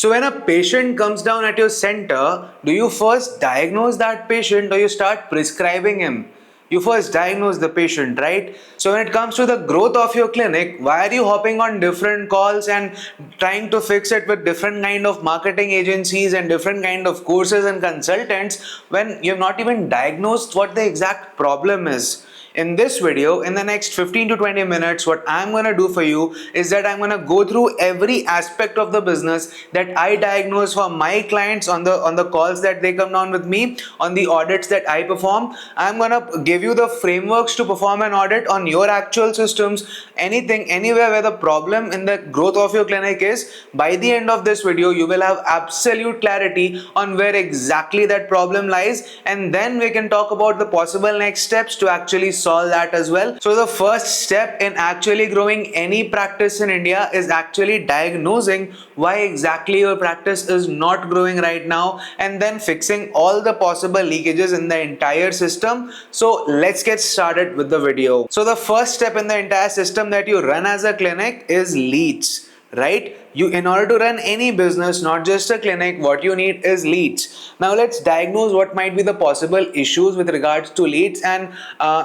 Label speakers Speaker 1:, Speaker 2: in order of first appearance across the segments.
Speaker 1: So when a patient comes down at your center, do you first diagnose that patient or you start prescribing him? You first diagnose the patient, right? So when it comes to the growth of your clinic, why are you hopping on different calls and trying to fix it with different kind of marketing agencies and different kind of courses and consultants when you've not even diagnosed what the exact problem is? In this video, in the next 15 to 20 minutes, what I'm going to do for you is that I'm going to go through every aspect of the business that I diagnose for my clients on the calls that they come down with me, on the audits that I perform. I'm going to give you the frameworks to perform an audit on your actual systems, anything, anywhere where the problem in the growth of your clinic is. By the end of this video, you will have absolute clarity on where exactly that problem lies, and then we can talk about the possible next steps to actually solve that as well. So the first step in actually growing any practice in India is actually diagnosing why exactly your practice is not growing right now, and then fixing all the possible leakages in the entire system. So let's get started with the video. So the first step in the entire system that you run as a clinic is leads, right? You, in order to run any business, not just a clinic, what you need is leads. Now let's diagnose what might be the possible issues with regards to leads, and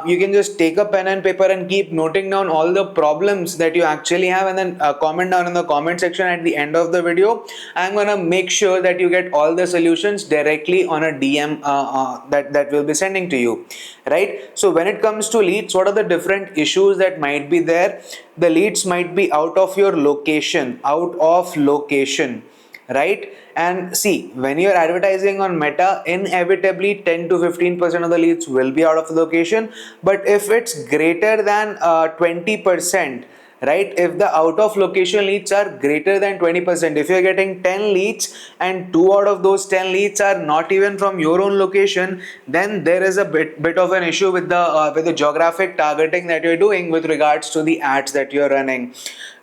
Speaker 1: you can just take a pen and paper and keep noting down all the problems that you actually have, and then comment down in the comment section at the end of the video. I'm gonna make sure that you get all the solutions directly on a DM that we'll be sending to you, right? So when it comes to leads, what are the different issues that might be there? The leads might be out of your location, right? And see, when you're advertising on Meta, inevitably 10 to 15% of the leads will be out of the location. But if it's greater than 20%, right, if the out of location leads are greater than 20%, if you're getting 10 leads and 2 out of those 10 leads are not even from your own location, then there is a bit of an issue with the geographic targeting that you're doing with regards to the ads that you're running,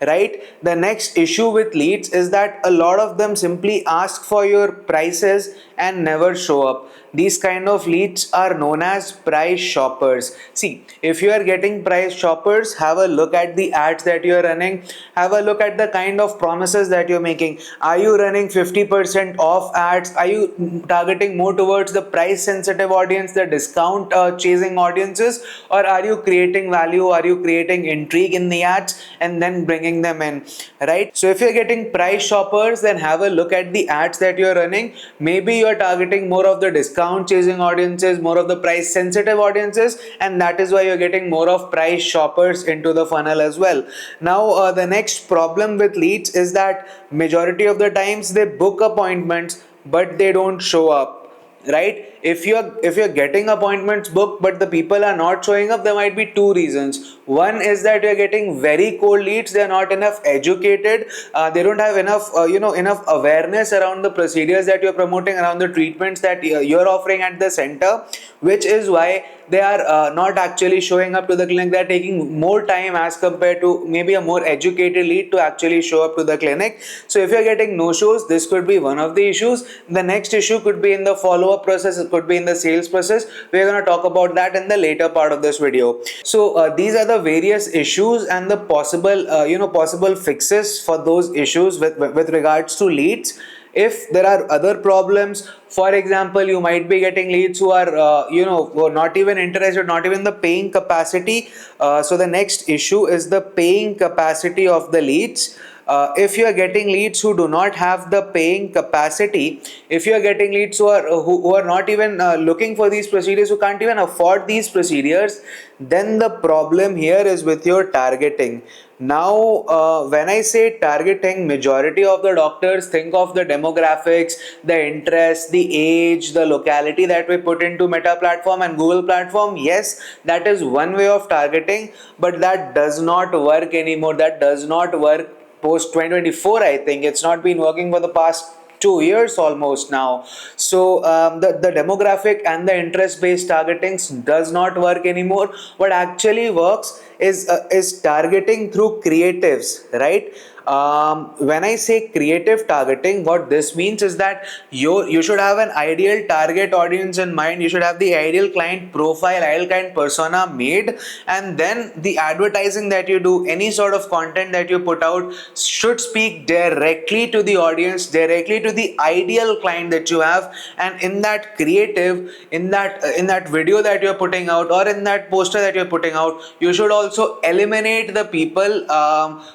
Speaker 1: right? The next issue with leads is that a lot of them simply ask for your prices and never show up. These kind of leads are known as price shoppers. See, if you are getting price shoppers, have a look at the ads that you are running, have a look at the kind of promises that you're making. Are you running 50% off ads? Are you targeting more towards the price sensitive audience, the discount chasing audiences, or are you creating value? Are you creating intrigue in the ads and then bringing them in, right? So if you're getting price shoppers, then have a look at the ads that you're running. Maybe you're targeting more of the discount chasing audiences, more of the price sensitive audiences, and that is why you're getting more of price shoppers into the funnel as well. Now the next problem with leads is that majority of the times they book appointments but they don't show up, right? If you're getting appointments booked but the people are not showing up, there might be two reasons. One is that you're getting very cold leads, they're not enough educated, they don't have enough enough awareness around the procedures that you're promoting, around the treatments that you're offering at the center, which is why they are not actually showing up to the clinic. They're taking more time as compared to maybe a more educated lead to actually show up to the clinic. So if you're getting no shows, this could be one of the issues. The next issue could be in the follow-up process, it could be in the sales process. We're going to talk about that in the later part of this video. So these are the various issues and the possible possible fixes for those issues with regards to leads. If there are other problems, for example, you might be getting leads who are who are not even interested, not even the paying capacity. So the next issue is the paying capacity of the leads. If you are getting leads who do not have the paying capacity, if you are getting leads who are not even looking for these procedures, who can't even afford these procedures, then the problem here is with your targeting. Now when I say targeting, majority of the doctors think of the demographics, the interest, the age, the locality that we put into Meta platform and Google platform. Yes, that is one way of targeting, but that does not work anymore. That does not work post 2024. I think it's not been working for the past 2 years almost now. So the demographic and the interest based targeting does not work anymore. What actually works is targeting through creatives, right? When I say creative targeting, what this means is that you should have an ideal target audience in mind. You should have the ideal client profile, ideal client persona made, and then the advertising that you do, any sort of content that you put out, should speak directly to the audience, directly to the ideal client that you have. And in that creative, in that video that you're putting out, or in that poster that you're putting out, you should also eliminate the people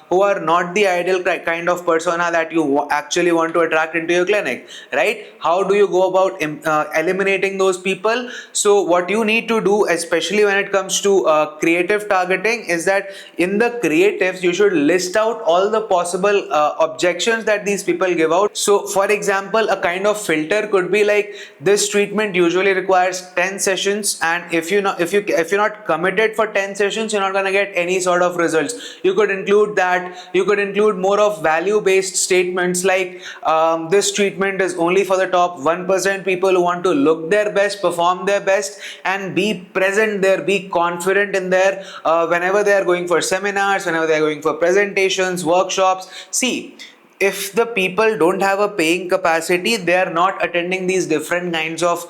Speaker 1: who are not the ideal kind of persona that you actually want to attract into your clinic, right? How do you go about eliminating those people? So what you need to do, especially when it comes to creative targeting, is that in the creatives you should list out all the possible objections that these people give out. So for example, a kind of filter could be like, this treatment usually requires 10 sessions, and if you're not committed for 10 sessions, you're not going to get any sort of results. You could include that. You could include more of value based statements like, this treatment is only for the top 1% people who want to look their best, perform their best, and be present there, be confident in there whenever they are going for seminars, whenever they are going for presentations, workshops. See, if the people don't have a paying capacity, they are not attending these different kinds of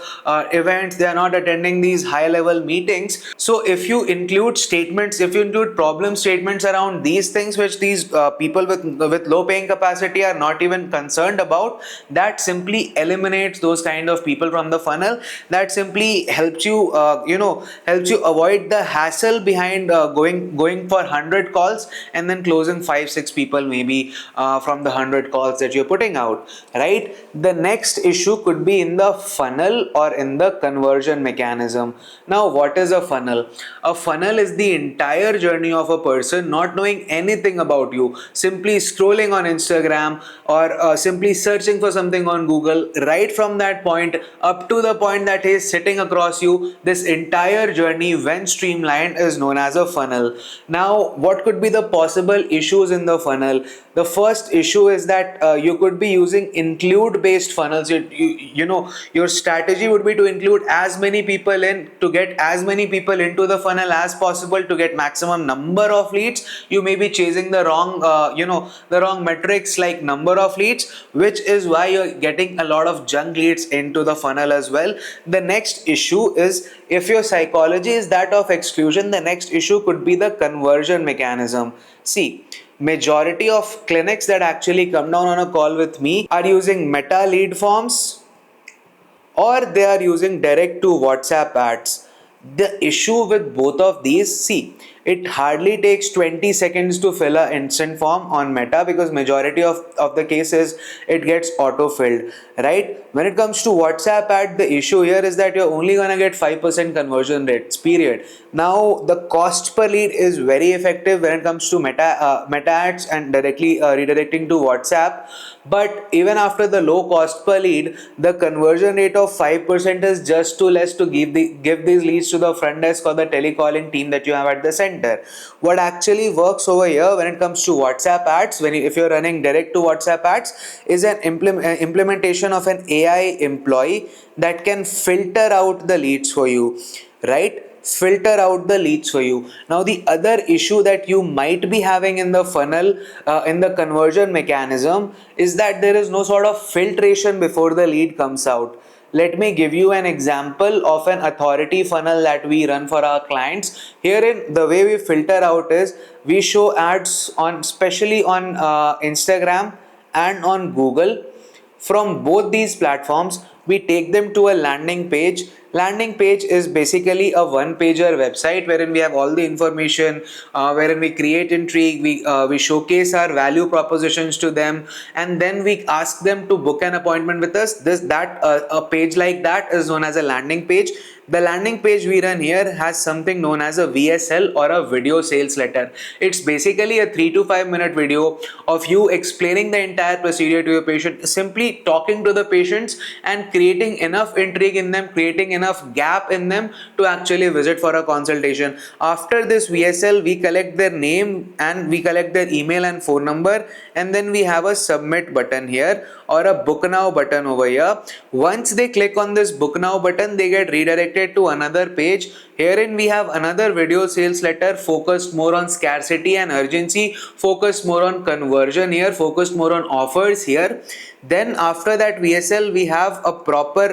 Speaker 1: events, they are not attending these high level meetings. So if you include statements, if you include problem statements around these things, which these people with low paying capacity are not even concerned about, that simply eliminates those kind of people from the funnel. That simply helps you helps you avoid the hassle behind going for 100 calls and then closing 5-6 people maybe from the 100 calls that you're putting out, right? The next issue could be in the funnel or in the conversion mechanism. Now, what is a funnel? A funnel is the entire journey of a person not knowing anything about you, simply scrolling on Instagram, or simply searching for something on Google. Right from that point up to the point that he is sitting across you, this entire journey, when streamlined, is known as a funnel. Now, what could be the possible issues in the funnel? The first issue is that you could be using include based funnels. Your strategy would be to include as many people in, to get as many people into the funnel as possible, to get maximum number of leads. You may be chasing the wrong the wrong metrics like number of leads, which is why you're getting a lot of junk leads into the funnel as well. The next issue is, if your psychology is that of exclusion, the next issue could be the conversion mechanism. See, majority of clinics that actually come down on a call with me are using meta lead forms, or they are using direct to WhatsApp ads. The issue with both of these, see, it hardly takes 20 seconds to fill a instant form on Meta, because majority of the cases it gets auto-filled, right? When it comes to WhatsApp ad, the issue here is that you're only gonna get 5% conversion rates, period. Now, the cost per lead is very effective when it comes to Meta ads and directly redirecting to WhatsApp. But even after the low cost per lead, the conversion rate of 5% is just too less to give these leads to the front desk or the telecalling team that you have at the center. What actually works over here when it comes to WhatsApp ads, if you're running direct to WhatsApp ads, is an implementation of an AI employee that can filter out the leads for you, right? Filter out the leads for you. Now, the other issue that you might be having in the funnel, in the conversion mechanism, is that there is no sort of filtration before the lead comes out. Let me give you an example of an authority funnel that we run for our clients. Herein, the way we filter out is, we show ads on, especially on Instagram and on Google. From both these platforms, we take them to a landing page. Landing page is basically a one-pager website wherein we have all the information, wherein we create intrigue, we showcase our value propositions to them, and then we ask them to book an appointment with us. A page like that is known as a landing page. The landing page we run here has something known as a VSL, or a video sales letter. It's basically a 3 to 5 minute video of you explaining the entire procedure to your patient, simply talking to the patients and creating enough intrigue in them, creating enough gap in them to actually visit for a consultation. After this VSL, we collect their name and we collect their email and phone number, and then we have a submit button here or a book now button over here. Once they click on this book now button, they get redirected to another page. Herein we have another video sales letter focused more on scarcity and urgency, focused more on conversion here, focused more on offers here. Then after that VSL, we have a proper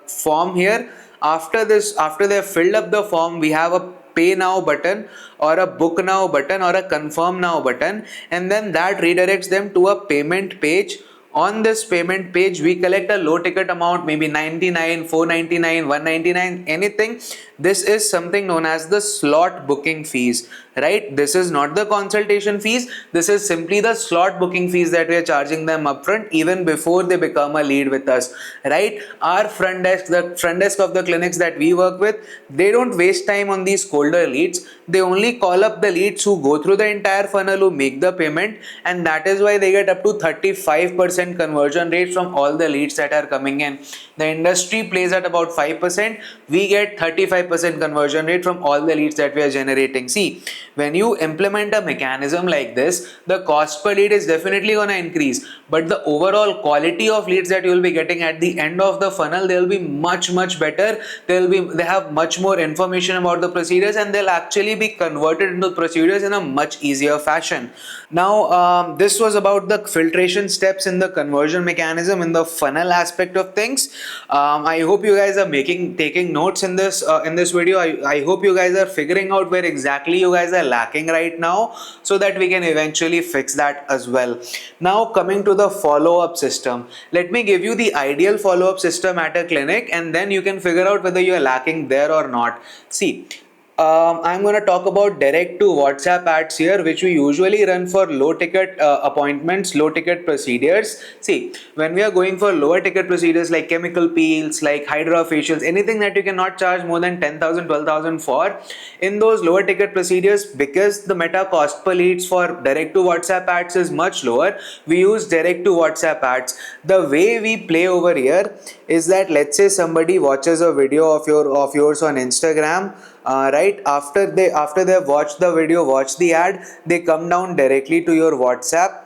Speaker 1: form here. After this, after they have filled up the form, we have a pay now button or a book now button or a confirm now button, and then that redirects them to a payment page. On this payment page, we collect a low ticket amount, maybe 99, 499, 199, anything. This is something known as the slot booking fees, right? This is not the consultation fees. This is simply the slot booking fees that we are charging them upfront even before they become a lead with us, right? Our front desk, the front desk of the clinics that we work with, they don't waste time on these colder leads. They only call up the leads who go through the entire funnel, who make the payment, and that is why they get up to 35% conversion rate from all the leads that are coming in. The industry plays at about 5%. We get 35% conversion rate from all the leads that we are generating. See, when you implement a mechanism like this, the cost per lead is definitely going to increase, but the overall quality of leads that you will be getting at the end of the funnel, they will be much better. They have much more information about the procedures, and they'll actually be converted into procedures in a much easier fashion. Now, this was about the filtration steps in the conversion mechanism in the funnel aspect of things. I hope you guys are taking notes in this video. I hope you guys are figuring out where exactly you guys are lacking right now, so that we can eventually fix that as well. Now, coming to the follow-up system, let me give you the ideal follow-up system at a clinic, and then you can figure out whether you are lacking there or not. See, I'm going to talk about direct to WhatsApp ads here, which we usually run for low ticket appointments, low ticket procedures. See, when we are going for lower ticket procedures like chemical peels, like hydrofacials, anything that you cannot charge more than 10,000, 12,000 for, in those lower ticket procedures, because the meta cost per leads for direct to WhatsApp ads is much lower, we use direct to WhatsApp ads. The way we play over here is that, let's say somebody watches a video of yours on Instagram. Right after they have watched the video, watched the ad, they come down directly to your WhatsApp.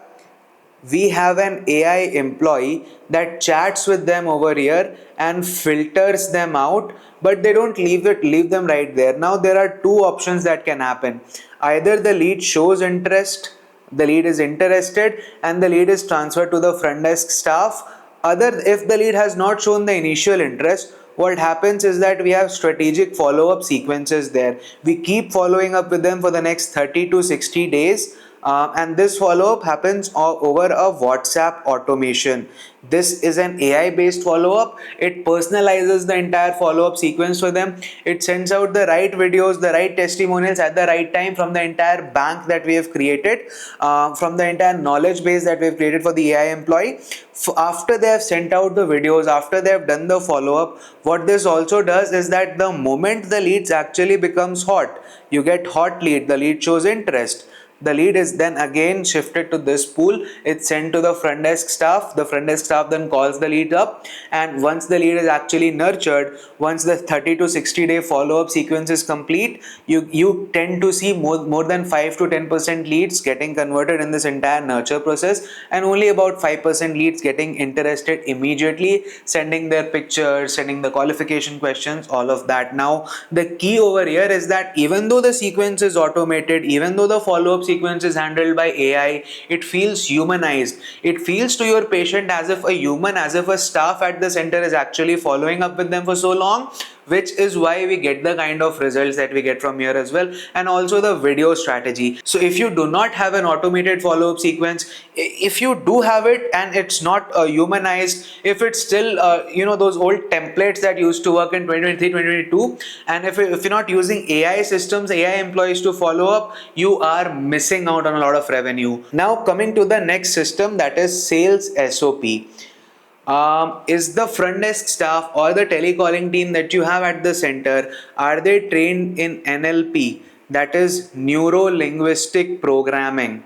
Speaker 1: We have an AI employee that chats with them over here and filters them out, but they don't leave them right there. Now there are two options that can happen. Either the lead shows interest, the lead is interested, and the lead is transferred to the front desk staff. If the lead has not shown the initial interest, what happens is that we have strategic follow-up sequences there. We keep following up with them for the next 30 to 60 days. And this follow-up happens over a WhatsApp automation. This is an AI-based follow-up. It personalizes the entire follow-up sequence for them. It sends out the right videos, the right testimonials at the right time from the entire bank that we have created, from the entire knowledge base that we have created for the AI employee. After they have sent out the videos, after they have done the follow-up, what this also does is that the moment the leads actually becomes hot, you get hot lead, the lead shows interest. The lead is then again shifted to this pool. It's sent to the front desk staff. The front desk staff then calls the lead up, and once the lead is actually nurtured, once the 30 to 60 day follow-up sequence is complete, you tend to see more than 5 to 10% leads getting converted in this entire nurture process, and only about 5% leads getting interested immediately, sending their pictures, sending the qualification questions, all of that. Now, the key over here is that even though the sequence is automated, even though the follow-up sequence is handled by AI, it feels humanized. It feels to your patient as if a human, as if a staff at the center is actually following up with them for so long, which is why we get the kind of results that we get from here as well. And also the video strategy. So if you do not have an automated follow-up sequence, if you do have it and it's not humanized, if it's still those old templates that used to work in 2023, 2022, and if you're not using AI systems, AI employees to follow up, you are missing out on a lot of revenue. Now coming to the next system, that is sales SOP. Is the front desk staff or the telecalling team that you have at the center, are they trained in NLP, that is neuro linguistic programming?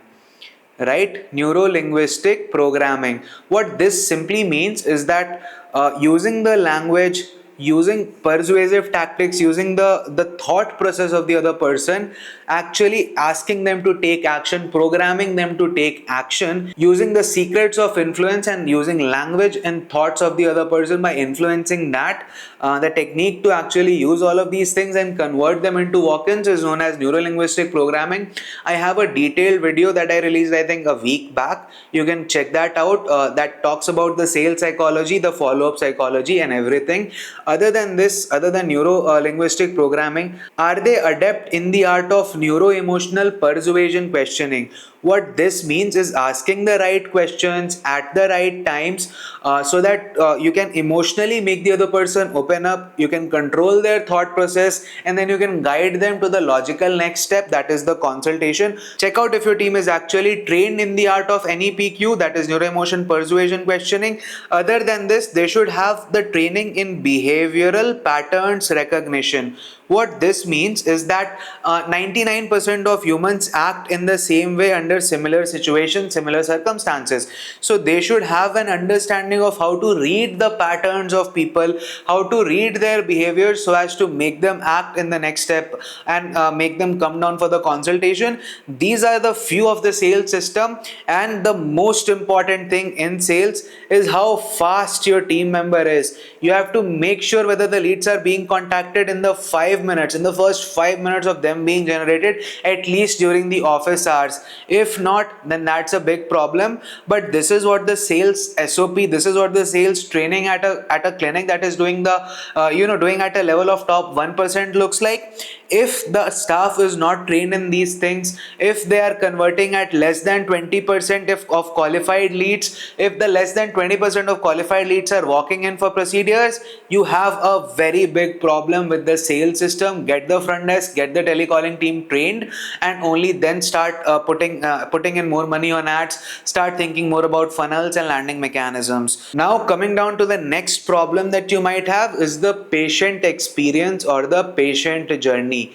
Speaker 1: right? Neuro linguistic programming. What this simply means is that using the language, using persuasive tactics, using the thought process of the other person, actually asking them to take action, programming them to take action, using the secrets of influence and using language and thoughts of the other person by influencing that. The technique to actually use all of these things and convert them into walk-ins is known as neurolinguistic programming. I have a detailed video that I released, I think, a week back. You can check that out. That talks about the sales psychology, the follow-up psychology, and everything. Other than this, other than neuro linguistic programming, are they adept in the art of neuro emotional persuasion questioning? What this means is asking the right questions at the right times, so that you can emotionally make the other person open up, you can control their thought process, and then you can guide them to the logical next step, that is the consultation. Check out if your team is actually trained in the art of NEPQ, that is neuro emotion persuasion questioning. Other than this, they should have the training in behavioral patterns recognition. What this means is that 99% of humans act in the same way under similar situations, similar circumstances. So they should have an understanding of how to read the patterns of people, how to read their behavior so as to make them act in the next step and make them come down for the consultation. These are the few of the sales system, and the most important thing in sales is how fast your team member is. You have to make sure whether the leads are being contacted in the 5 minutes, in the first 5 minutes of them being generated, at least during the office hours. If not, then that's a big problem. But this is what the sales SOP, this is what the sales training at a clinic that is doing the doing at a level of top 1% looks like. If the staff is not trained in these things, if they are converting at less than 20% of qualified leads, if the less than 20% of qualified leads are walking in for procedures, you have a very big problem with the sales system. Get the front desk, get the telecalling team trained, and only then start putting in more money on ads, start thinking more about funnels and landing mechanisms. Now coming down to the next problem that you might have is the patient experience or the patient journey.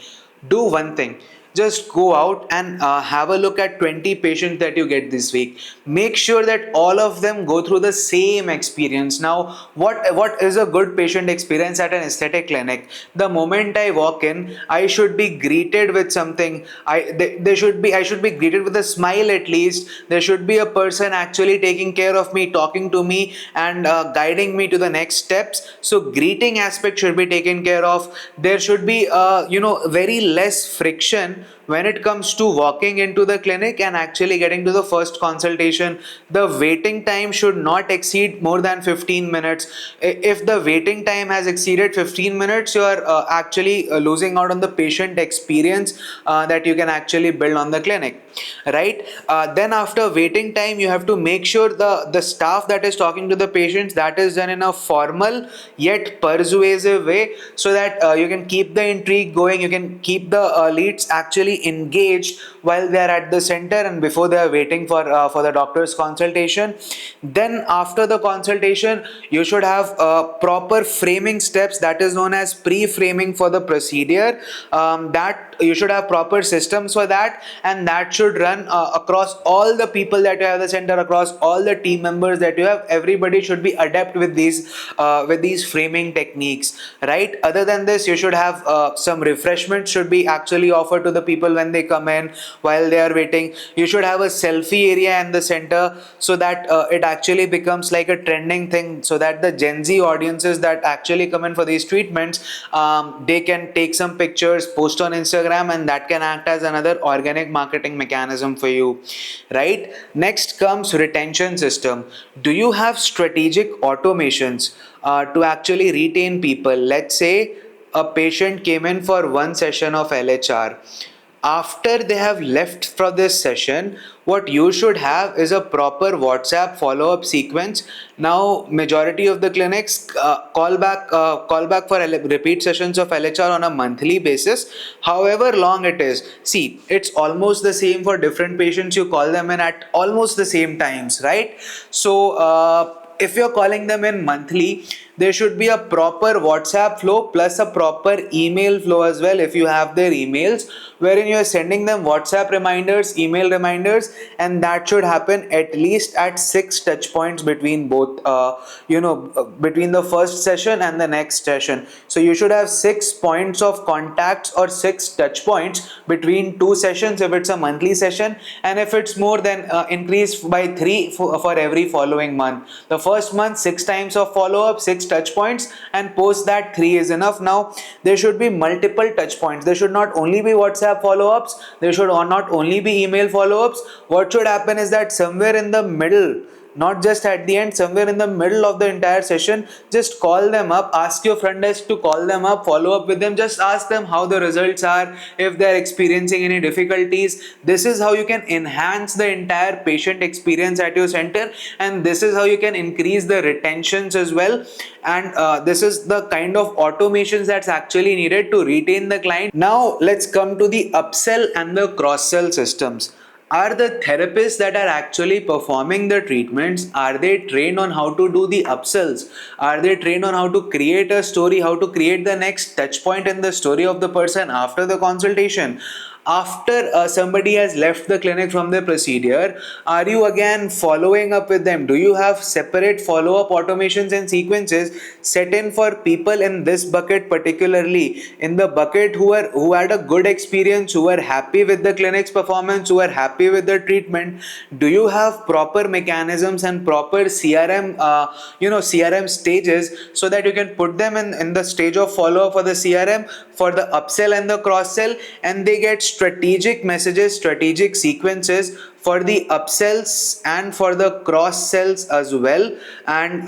Speaker 1: Do one thing, just go out and have a look at 20 patients that you get this week. Make sure that all of them go through the same experience. Now what is a good patient experience at an aesthetic clinic? The moment I walk in, I should be greeted with something. I should be greeted with a smile. At least there should be a person actually taking care of me, talking to me, and guiding me to the next steps. So greeting aspect should be taken care of. There should be very less friction when it comes to walking into the clinic and actually getting to the first consultation. The waiting time should not exceed more than 15 minutes. If the waiting time has exceeded 15 minutes, you are actually losing out on the patient experience that you can actually build on the clinic, right? Then after waiting time, you have to make sure the staff that is talking to the patients, that is done in a formal yet persuasive way, so that you can keep the intrigue going, you can keep the leads actually engaged while they are at the center and before they are waiting for the doctor's consultation. Then after the consultation, you should have proper framing steps, that is known as pre-framing for the procedure. That you should have proper systems for that, and that should run across all the people that you have at the center, across all the team members that you have. Everybody should be adept with these framing techniques, right? Other than this, you should have some refreshments should be actually offered to the people when they come in while they are waiting. You should have a selfie area in the center, so that it actually becomes like a trending thing, so that the Gen Z audiences that actually come in for these treatments, they can take some pictures, post on Instagram, and that can act as another organic marketing mechanism for you, right? Next comes retention system. Do you have strategic automations to actually retain people? Let's say a patient came in for one session of LHR. After they have left for this session, what you should have is a proper WhatsApp follow-up sequence. Now majority of the clinics call back for repeat sessions of LHR on a monthly basis, however long it is. See, it's almost the same for different patients. You call them in at almost the same times, right? So if you're calling them in monthly, there should be a proper WhatsApp flow plus a proper email flow as well if you have their emails, wherein you're sending them WhatsApp reminders, email reminders, and that should happen at least at 6 touch points between both, between the first session and the next session. So you should have 6 points of contacts or 6 touch points between two sessions if it's a monthly session, and if it's more, then increase by 3 for every following month. The first month 6 times of follow up, 6 touch points, and post that 3 is enough. Now there should be multiple touch points. There should not only be WhatsApp follow ups, there should not only be email follow ups. What should happen is that somewhere in the middle, not just at the end, somewhere in the middle of the entire session, just call them up, ask your front desk to call them up, follow up with them, just ask them how the results are, if they're experiencing any difficulties. This is how you can enhance the entire patient experience at your center, and this is how you can increase the retentions as well. And this is the kind of automations that's actually needed to retain the client. Now let's come to the upsell and the cross sell systems. Are the therapists that are actually performing the treatments, are they trained on how to do the upsells? Are they trained on how to create a story, how to create the next touch point in the story of the person after the consultation? After somebody has left the clinic from the procedure, are you again following up with them? Do you have separate follow-up automations and sequences set in for people in this bucket, particularly in the bucket who had a good experience, who are happy with the clinic's performance, who are happy with the treatment? Do you have proper mechanisms and proper CRM stages, so that you can put them in the stage of follow-up for the CRM, for the upsell and the cross sell, and they get strategic messages, strategic sequences for the upsells and for the cross sells as well. And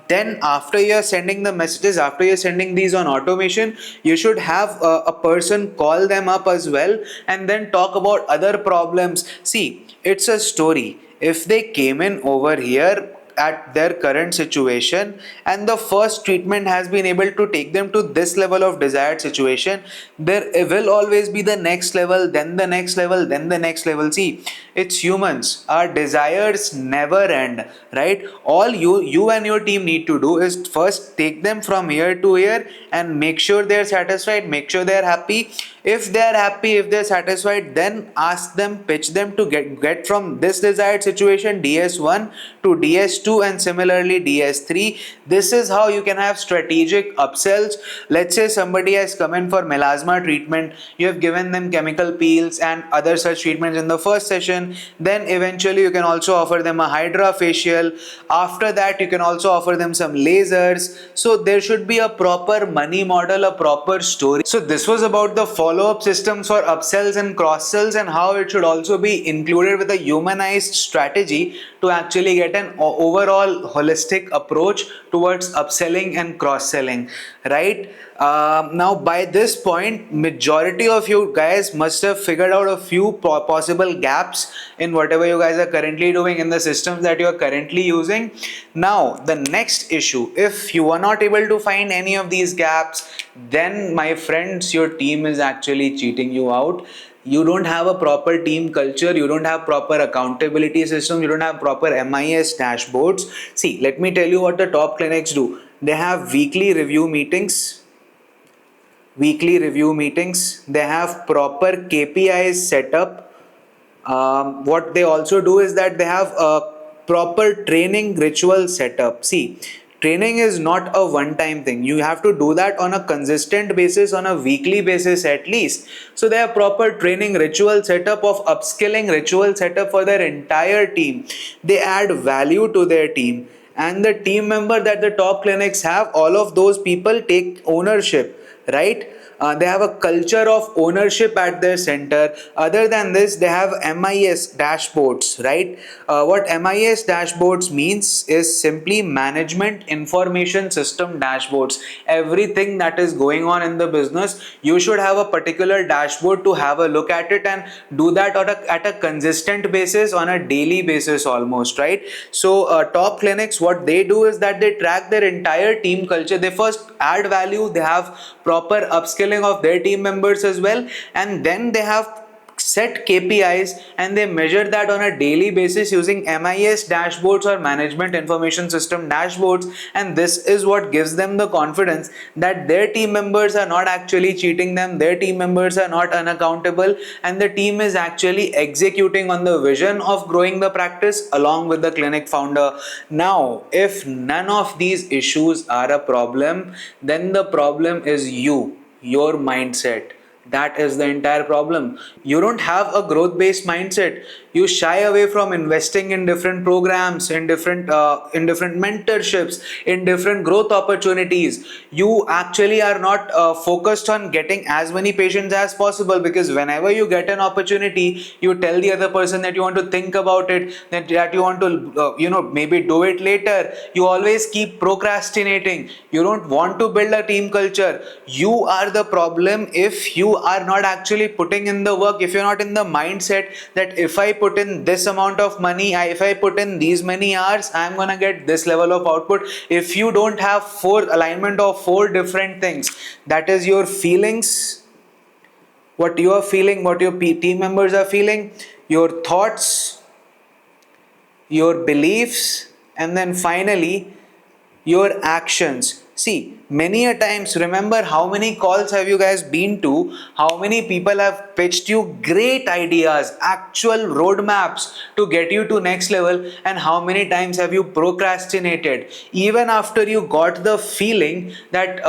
Speaker 1: then after you're sending the messages, after you're sending these on automation, you should have a person call them up as well and then talk about other problems. See, it's a story. If they came in over here at their current situation and the first treatment has been able to take them to this level of desired situation, there will always be the next level, then the next level, then the next level. See, it's humans, our desires never end, right? All you and your team need to do is first take them from here to here and make sure they're satisfied, make sure they're happy. If they're happy, if they're satisfied, then ask them, pitch them to get from this desired situation DS1 to DS2 and similarly DS3. This is how you can have strategic upsells. Let's say somebody has come in for melasma treatment, you have given them chemical peels and other such treatments in the first session, then eventually you can also offer them a hydra facial. After that you can also offer them some lasers. So there should be a proper money model, a proper story. So this was about the follow-up systems for upsells and cross-sells, and how it should also be included with a humanized strategy to actually get an overall holistic approach towards upselling and cross-selling, right? Now by this point, majority of you guys must have figured out a few possible gaps in whatever you guys are currently doing in the systems that you are currently using. Now the next issue, if you are not able to find any of these gaps, then my friends, your team is actually cheating you out. You don't have a proper team culture, you don't have proper accountability system, you don't have proper MIS dashboards. See, let me tell you what the top clinics do. They have weekly review meetings, they have proper KPIs set up. What they also do is that they have a proper training ritual set up. See, training is not a one-time thing. You have to do that on a consistent basis, on a weekly basis at least. So they have proper training ritual setup of upskilling ritual setup for their entire team. They add value to their team, and the team member that the top clinics have, all of those people take ownership, right? They have a culture of ownership at their center. Other than this, they have MIS dashboards, right? What MIS dashboards means is simply management information system dashboards. Everything that is going on in the business, you should have a particular dashboard to have a look at it and do that at a consistent basis, on a daily basis almost, right? So top clinics, what they do is that they track their entire team culture. They first add value, they have proper upskilling of their team members as well, and then they have set KPIs, and they measure that on a daily basis using MIS dashboards or management information system dashboards. And this is what gives them the confidence that their team members are not actually cheating them, their team members are not unaccountable, and the team is actually executing on the vision of growing the practice along with the clinic founder. Now, if none of these issues are a problem, then the problem is your mindset. That is the entire problem. You don't have a growth based mindset. You shy away from investing in different programs, in different mentorships, in different growth opportunities. You actually are not focused on getting as many patients as possible, because whenever you get an opportunity, you tell the other person that you want to think about it, that you want to maybe do it later. You always keep procrastinating. You don't want to build a team culture. You are the problem if you are not actually putting in the work, if you're not in the mindset that if I put in this amount of money, if I put in these many hours, I'm gonna get this level of output. If you don't have alignment of four different things, that is your feelings, what you are feeling, what your team members are feeling, your thoughts, your beliefs, and then finally your actions. See, many a times, remember how many calls have you guys been to? How many people have pitched you great ideas, actual roadmaps to get you to next level, and how many times have you procrastinated? Even after you got the feeling that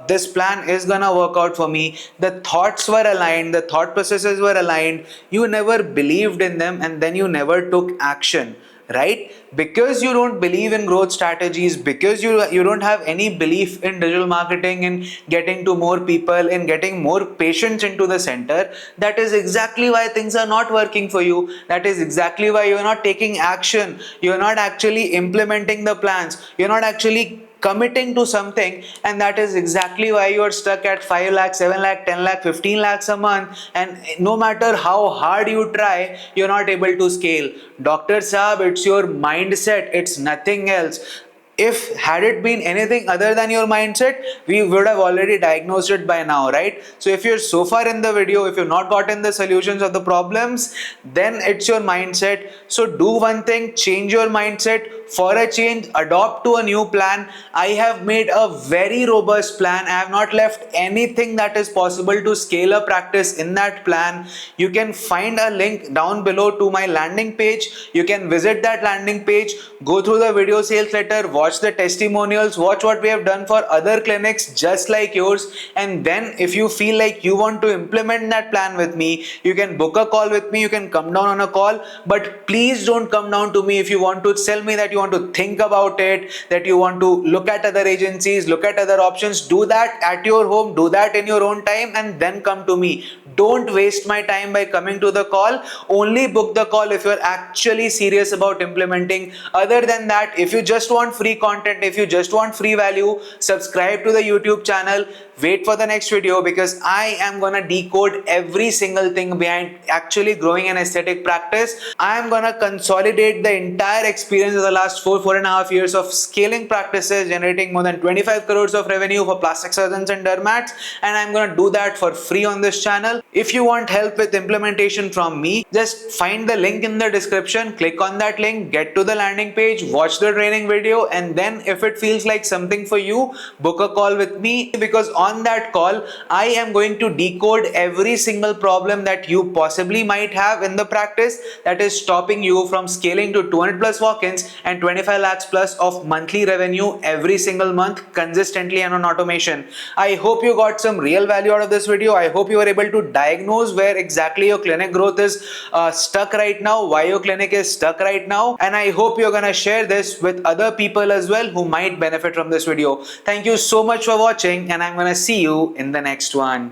Speaker 1: this plan is gonna work out for me, the thoughts were aligned, the thought processes were aligned, you never believed in them, and then you never took action, right? Because you don't believe in growth strategies, because you don't have any belief in digital marketing, in getting to more people, in getting more patients into the center. That is exactly why things are not working for you. That is exactly why you're not taking action. You're not actually implementing the plans. You're not actually committing to something, and that is exactly why you are stuck at 5 lakh, 7 lakh, 10 lakh, 15 lakhs a month, and no matter how hard you try, you're not able to scale. Dr. Saab, it's your mindset, it's nothing else. If had it been anything other than your mindset, we would have already diagnosed it by now, right? So if you're so far in the video, if you've not gotten the solutions of the problems, then it's your mindset. So do one thing, change your mindset. For a change, adopt to a new plan. I have made a very robust plan. I have not left anything that is possible to scale a practice in that plan. You can find a link down below to my landing page. You can visit that landing page, go through the video sales letter, watch the testimonials, watch what we have done for other clinics just like yours, and then if you feel like you want to implement that plan with me, you can book a call with me. You can come down on a call, but please don't come down to me if you want to tell me that you want to think about it, that you want to look at other agencies, look at other options. Do that at your home, do that in your own time, and then come to me. Don't waste my time by coming to the call. Only book the call if you're actually serious about implementing. Other than that, if you just want free content, if you just want free value, subscribe to the YouTube channel. Wait for the next video, because I am gonna decode every single thing behind actually growing an aesthetic practice. I am gonna consolidate the entire experience of the last 4.5 years of scaling practices, generating more than 25 crores of revenue for plastic surgeons and dermats, and I'm gonna do that for free on this channel. If you want help with implementation from me, just find the link in the description, click on that link, get to the landing page, watch the training video, and then if it feels like something for you, book a call with me, because on that call, I am going to decode every single problem that you possibly might have in the practice that is stopping you from scaling to 200 plus walk-ins and 25 lakhs plus of monthly revenue every single month consistently and on automation. I hope you got some real value out of this video. I hope you were able to diagnose where exactly your clinic growth is stuck right now, why your clinic is stuck right now, and I hope you're gonna share this with other people as well who might benefit from this video. Thank you so much for watching, and I'm gonna see you in the next one.